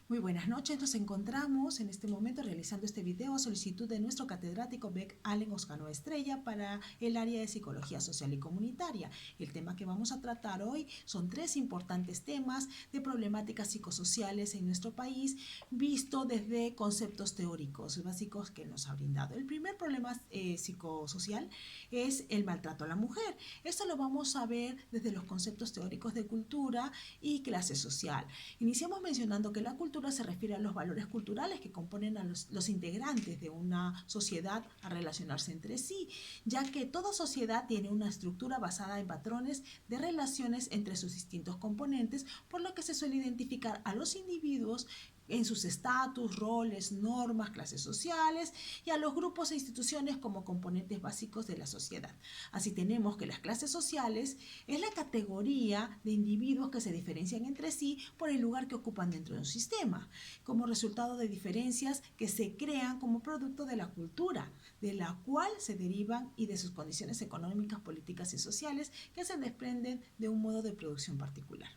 Muy buenas noches, nos encontramos en este momento realizando este video a solicitud de nuestro catedrático Beck Allen Oscano Estrella para el área de Psicología Social y Comunitaria. El tema que vamos a tratar hoy son tres importantes temas de problemáticas psicosociales en nuestro país, visto desde conceptos teóricos básicos que nos ha brindado. El primer problema psicosocial es el maltrato a la mujer. Esto lo vamos a ver desde los conceptos teóricos de cultura y clase social. Iniciamos mencionando que la cultura se refiere a los valores culturales que componen a los integrantes de una sociedad a relacionarse entre sí, ya que toda sociedad tiene una estructura basada en patrones de relaciones entre sus distintos componentes, por lo que se suele identificar a los individuos en sus estatus, roles, normas, clases sociales y a los grupos e instituciones como componentes básicos de la sociedad. Así tenemos que las clases sociales es la categoría de individuos que se diferencian entre sí por el lugar que ocupan dentro de un sistema, como resultado de diferencias que se crean como producto de la cultura, de la cual se derivan y de sus condiciones económicas, políticas y sociales que se desprenden de un modo de producción particular.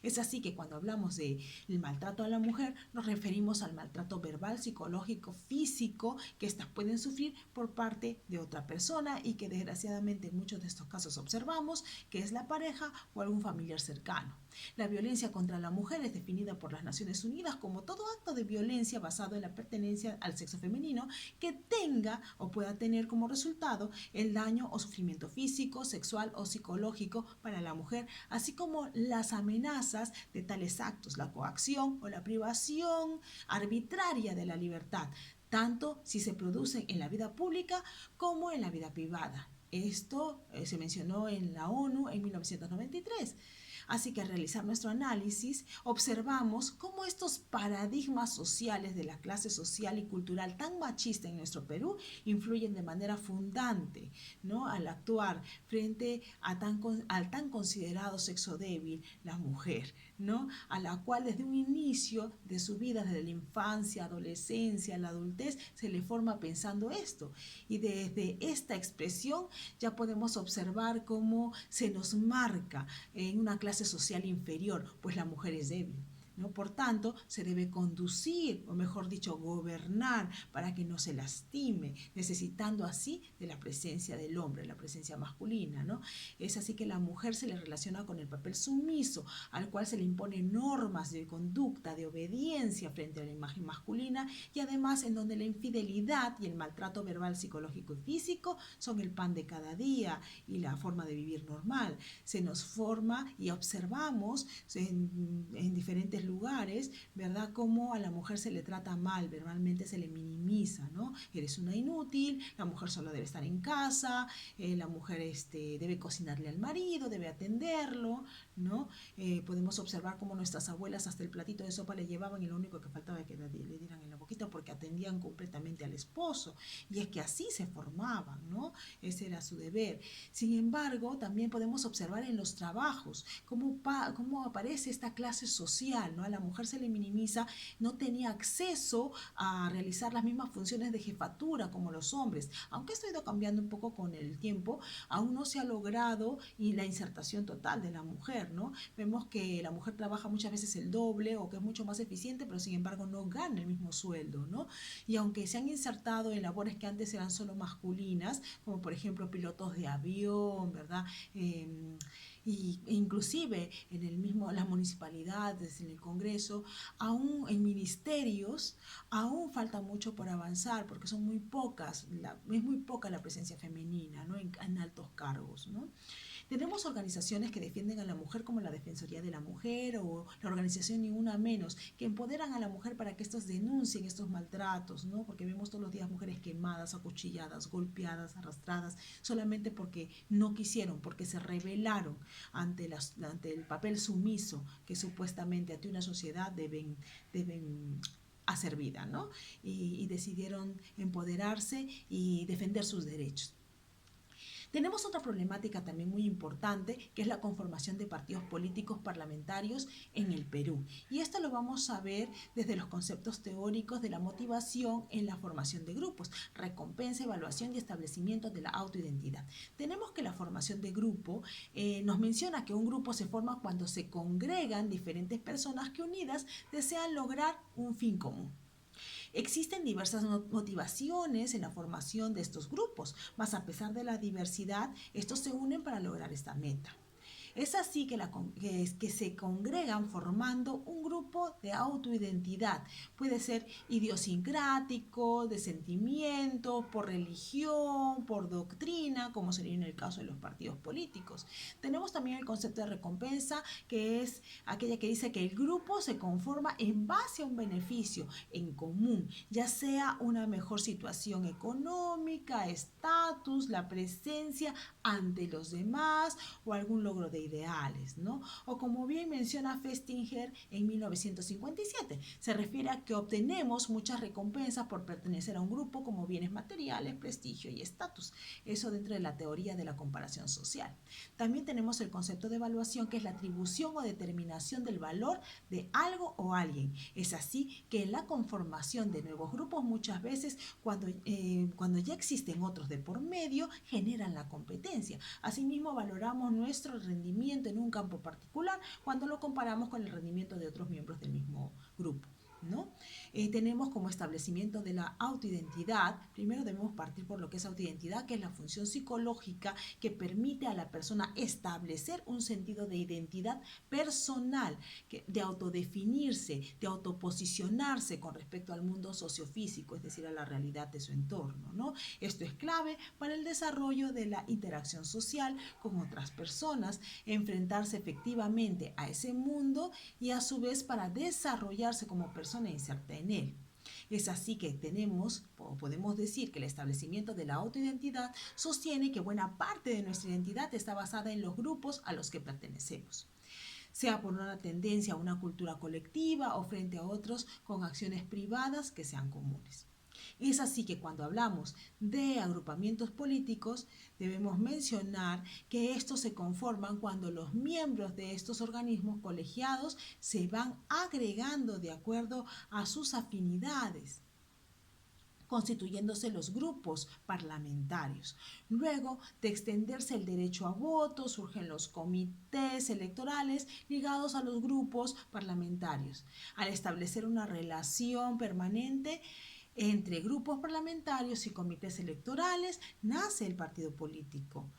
Es así que cuando hablamos del maltrato a la mujer nos referimos al maltrato verbal, psicológico, físico que éstas pueden sufrir por parte de otra persona y que desgraciadamente en muchos de estos casos observamos que es la pareja o algún familiar cercano. La violencia contra la mujer es definida por las Naciones Unidas como todo acto de violencia basado en la pertenencia al sexo femenino que tenga o pueda tener como resultado el daño o sufrimiento físico, sexual o psicológico para la mujer, así como las amenazas de tales actos, la coacción o la privación arbitraria de la libertad, tanto si se producen en la vida pública como en la vida privada. Esto se mencionó en la ONU en 1993. Así que al realizar nuestro análisis, observamos cómo estos paradigmas sociales de la clase social y cultural tan machista en nuestro Perú influyen de manera fundante, ¿no?, al actuar frente al tan considerado sexo débil, la mujer, ¿no?, a la cual desde un inicio de su vida, desde la infancia, adolescencia, la adultez, se le forma pensando esto. Y desde esta expresión ya podemos observar cómo se nos marca en una clase social inferior, pues la mujer es débil, ¿no? Por tanto, se debe conducir, o mejor dicho, gobernar para que no se lastime, necesitando así de la presencia del hombre, la presencia masculina, ¿no? Es así que la mujer se le relaciona con el papel sumiso, al cual se le imponen normas de conducta, de obediencia frente a la imagen masculina, y además en donde la infidelidad y el maltrato verbal, psicológico y físico son el pan de cada día y la forma de vivir normal. Se nos forma y observamos en diferentes lugares, ¿verdad?, cómo a la mujer se le trata mal, verbalmente se le minimiza, ¿no? Eres una inútil, la mujer solo debe estar en casa, la mujer debe cocinarle al marido, debe atenderlo, ¿no? Podemos observar cómo nuestras abuelas hasta el platito de sopa le llevaban y lo único que faltaba es que le dieran en la boquita porque atendían completamente al esposo. Y es que así se formaban, ¿no? Ese era su deber. Sin embargo, también podemos observar en los trabajos cómo aparece esta clase social, ¿no? A la mujer se le minimiza, no tenía acceso a realizar las mismas funciones de jefatura como los hombres. Aunque esto ha ido cambiando un poco con el tiempo, aún no se ha logrado y la insertación total de la mujer, ¿no? Vemos que la mujer trabaja muchas veces el doble o que es mucho más eficiente, pero sin embargo no gana el mismo sueldo, ¿no? Y aunque se han insertado en labores que antes eran solo masculinas, como por ejemplo pilotos de avión, ¿verdad? Y inclusive en el mismo, las municipalidades, en el Congreso, aún en ministerios, aún falta mucho por avanzar, porque son muy pocas, es muy poca la presencia femenina, ¿no?, en altos cargos, ¿no? Tenemos organizaciones que defienden a la mujer como la Defensoría de la Mujer o la organización Ni Una Menos, que empoderan a la mujer para que estos denuncien estos maltratos, ¿no? Porque vemos todos los días mujeres quemadas, acuchilladas, golpeadas, arrastradas, solamente porque no quisieron, porque se rebelaron ante el papel sumiso que supuestamente ante una sociedad deben hacer vida, ¿no? Y decidieron empoderarse y defender sus derechos. Tenemos otra problemática también muy importante, que es la conformación de partidos políticos parlamentarios en el Perú. Y esto lo vamos a ver desde los conceptos teóricos de la motivación en la formación de grupos, recompensa, evaluación y establecimiento de la autoidentidad. Tenemos que la formación de grupo nos menciona que un grupo se forma cuando se congregan diferentes personas que unidas desean lograr un fin común. Existen diversas motivaciones en la formación de estos grupos, mas a pesar de la diversidad, estos se unen para lograr esta meta. Es así que se congregan formando un grupo de autoidentidad. Puede ser idiosincrático, de sentimiento, por religión, por doctrina, como sería en el caso de los partidos políticos. Tenemos también el concepto de recompensa, que es aquella que dice que el grupo se conforma en base a un beneficio en común, ya sea una mejor situación económica, estatus, la presencia ante los demás o algún logro de ideales, ¿no? O como bien menciona Festinger en 1957, se refiere a que obtenemos muchas recompensas por pertenecer a un grupo como bienes materiales, prestigio y estatus. Eso dentro de la teoría de la comparación social. También tenemos el concepto de evaluación, que es la atribución o determinación del valor de algo o alguien. Es así que en la conformación de nuevos grupos muchas veces cuando ya existen otros de por medio generan la competencia. Asimismo valoramos nuestro rendimiento en un campo particular cuando lo comparamos con el rendimiento de otros miembros del mismo grupo, ¿no? Tenemos como establecimiento de la autoidentidad. Primero debemos partir por lo que es autoidentidad, que es la función psicológica que permite a la persona establecer un sentido de identidad personal, de autodefinirse, de autoposicionarse con respecto al mundo sociofísico, es decir, a la realidad de su entorno, ¿no? Esto es clave para el desarrollo de la interacción social con otras personas, enfrentarse efectivamente a ese mundo y a su vez para desarrollarse como persona inserta en él. Es así que podemos decir que el establecimiento de la autoidentidad sostiene que buena parte de nuestra identidad está basada en los grupos a los que pertenecemos, sea por una tendencia a una cultura colectiva o frente a otros con acciones privadas que sean comunes. Es así que cuando hablamos de agrupamientos políticos, debemos mencionar que estos se conforman cuando los miembros de estos organismos colegiados se van agregando de acuerdo a sus afinidades, constituyéndose los grupos parlamentarios. Luego de extenderse el derecho a voto, surgen los comités electorales ligados a los grupos parlamentarios. Al establecer una relación permanente entre grupos parlamentarios y comités electorales, nace el partido político.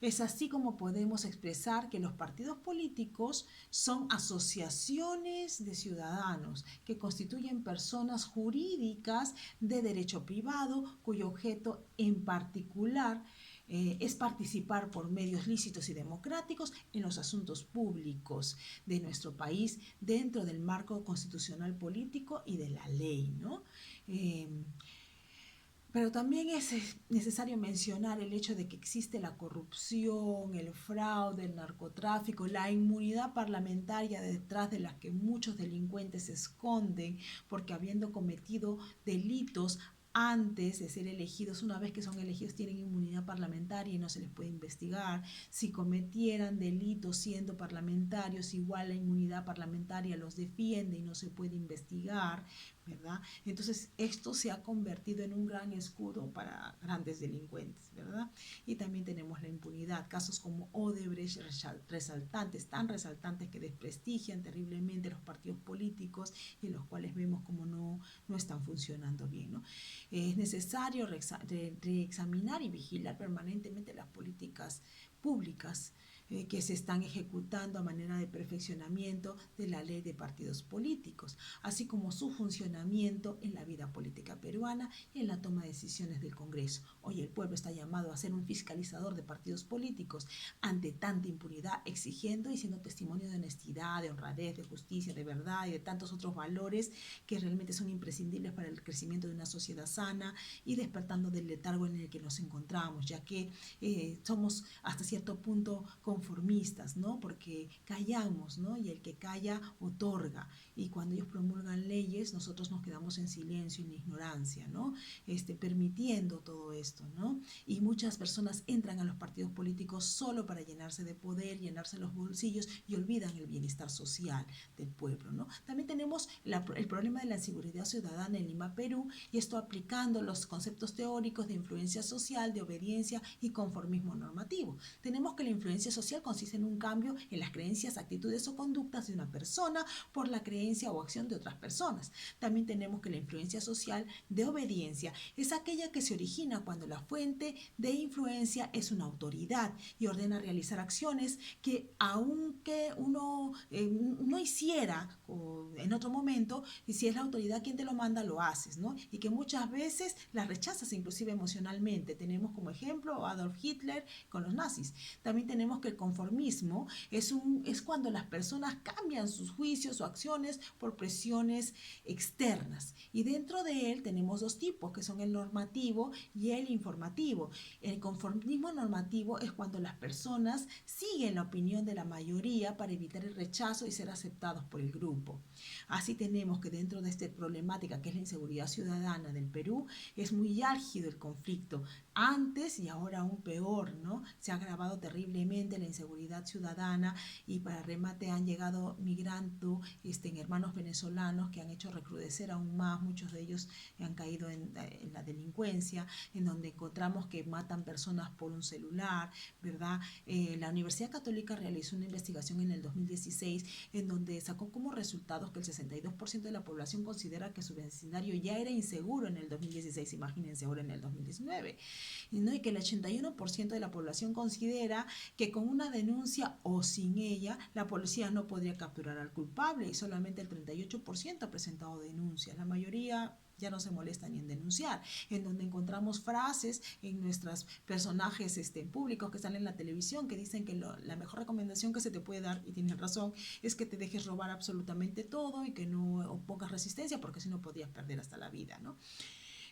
Es así como podemos expresar que los partidos políticos son asociaciones de ciudadanos que constituyen personas jurídicas de derecho privado cuyo objeto en particular es participar por medios lícitos y democráticos en los asuntos públicos de nuestro país dentro del marco constitucional político y de la ley, ¿no? Pero también es necesario mencionar el hecho de que existe la corrupción, el fraude, el narcotráfico, la inmunidad parlamentaria detrás de la que muchos delincuentes se esconden porque habiendo cometido delitos antes de ser elegidos, una vez que son elegidos tienen inmunidad parlamentaria y no se les puede investigar. Si cometieran delitos siendo parlamentarios, igual la inmunidad parlamentaria los defiende y no se puede investigar, ¿verdad? Entonces esto se ha convertido en un gran escudo para grandes delincuentes, ¿verdad? Y también tenemos la impunidad, casos como Odebrecht tan resaltantes que desprestigian terriblemente los partidos políticos y en los cuales vemos como no están funcionando bien, ¿no? Es necesario reexaminar y vigilar permanentemente las políticas públicas que se están ejecutando a manera de perfeccionamiento de la ley de partidos políticos, así como su funcionamiento en la vida política peruana y en la toma de decisiones del Congreso. Hoy el pueblo está llamado a ser un fiscalizador de partidos políticos ante tanta impunidad, exigiendo y siendo testimonio de honestidad, de honradez, de justicia, de verdad y de tantos otros valores que realmente son imprescindibles para el crecimiento de una sociedad sana y despertando del letargo en el que nos encontramos, ya que somos hasta cierto punto confundidos conformistas, ¿no? Porque callamos, ¿no? Y el que calla otorga. Y cuando ellos promulgan leyes, nosotros nos quedamos en silencio, en ignorancia, ¿no? Permitiendo todo esto, ¿no? Y muchas personas entran a los partidos políticos solo para llenarse de poder, llenarse los bolsillos y olvidan el bienestar social del pueblo, ¿no? También tenemos el problema de la inseguridad ciudadana en Lima, Perú, y esto aplicando los conceptos teóricos de influencia social, de obediencia y conformismo normativo. Tenemos que la influencia social consiste en un cambio en las creencias, actitudes o conductas de una persona por la creencia o acción de otras personas. También tenemos que la influencia social de obediencia es aquella que se origina cuando la fuente de influencia es una autoridad y ordena realizar acciones que aunque uno no hiciera en otro momento, y si es la autoridad quien te lo manda, lo haces, ¿no? Y que muchas veces las rechazas inclusive emocionalmente. Tenemos como ejemplo a Adolf Hitler con los nazis. También tenemos que el conformismo es cuando las personas cambian sus juicios o acciones por presiones externas. Y dentro de él tenemos dos tipos, que son el normativo y el informativo. El conformismo normativo es cuando las personas siguen la opinión de la mayoría para evitar el rechazo y ser aceptados por el grupo. Así tenemos que dentro de esta problemática que es la inseguridad ciudadana del Perú, es muy álgido el conflicto. Antes y ahora aún peor, ¿no? Se ha agravado terriblemente la inseguridad ciudadana y para remate han llegado migrando hermanos venezolanos que han hecho recrudecer aún más. Muchos de ellos han caído en la delincuencia, en donde encontramos que matan personas por un celular, ¿verdad? La Universidad Católica realizó una investigación en el 2016 en donde sacó como resultados que el 62% de la población considera que su vecindario ya era inseguro en el 2016, imagínense ahora en el 2019, ¿no? Y que el 81% de la población considera que con una denuncia o sin ella la policía no podría capturar al culpable y solamente el 38% ha presentado denuncias. La mayoría ya no se molesta ni en denunciar, en donde encontramos frases en nuestros personajes públicos que salen en la televisión que dicen que la mejor recomendación que se te puede dar, y tienes razón, es que te dejes robar absolutamente todo y que no pongas resistencia porque si no podrías perder hasta la vida, ¿no?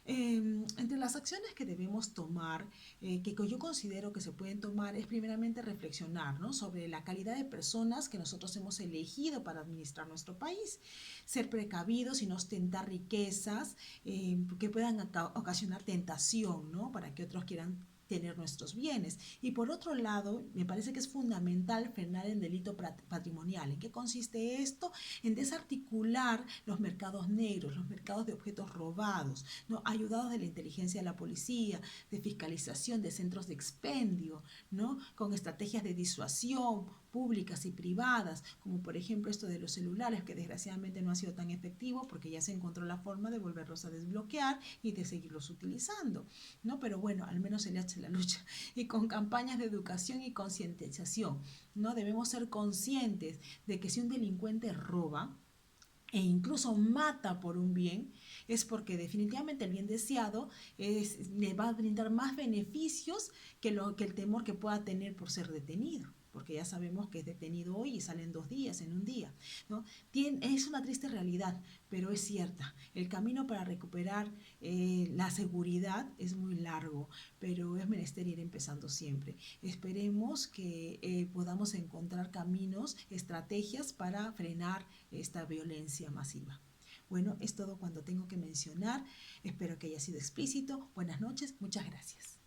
Entre las acciones que debemos tomar, que yo considero que se pueden tomar, es primeramente reflexionar, ¿no? Sobre la calidad de personas que nosotros hemos elegido para administrar nuestro país, ser precavidos y no ostentar riquezas que puedan ocasionar tentación, ¿no? Para que otros quieran tener nuestros bienes. Y por otro lado, me parece que es fundamental frenar el delito patrimonial. ¿En qué consiste esto? En desarticular los mercados negros, los mercados de objetos robados, ¿no? Ayudados de la inteligencia de la policía, de fiscalización, de centros de expendio, ¿no? Con estrategias de disuasión públicas y privadas, como por ejemplo esto de los celulares, que desgraciadamente no ha sido tan efectivo porque ya se encontró la forma de volverlos a desbloquear y de seguirlos utilizando, ¿no? Pero bueno, al menos se le hace la lucha. Y con campañas de educación y concientización, ¿no? Debemos ser conscientes de que si un delincuente roba, e incluso mata por un bien, es porque definitivamente el bien deseado le va a brindar más beneficios que el temor que pueda tener por ser detenido, porque ya sabemos que es detenido hoy y sale en 2 días, en un día, ¿no? Es una triste realidad, pero es cierta. El camino para recuperar la seguridad es muy largo, pero es menester ir empezando siempre. Esperemos que podamos encontrar caminos, estrategias para frenar esta violencia masiva. Bueno, es todo cuanto tengo que mencionar. Espero que haya sido explícito. Buenas noches, muchas gracias.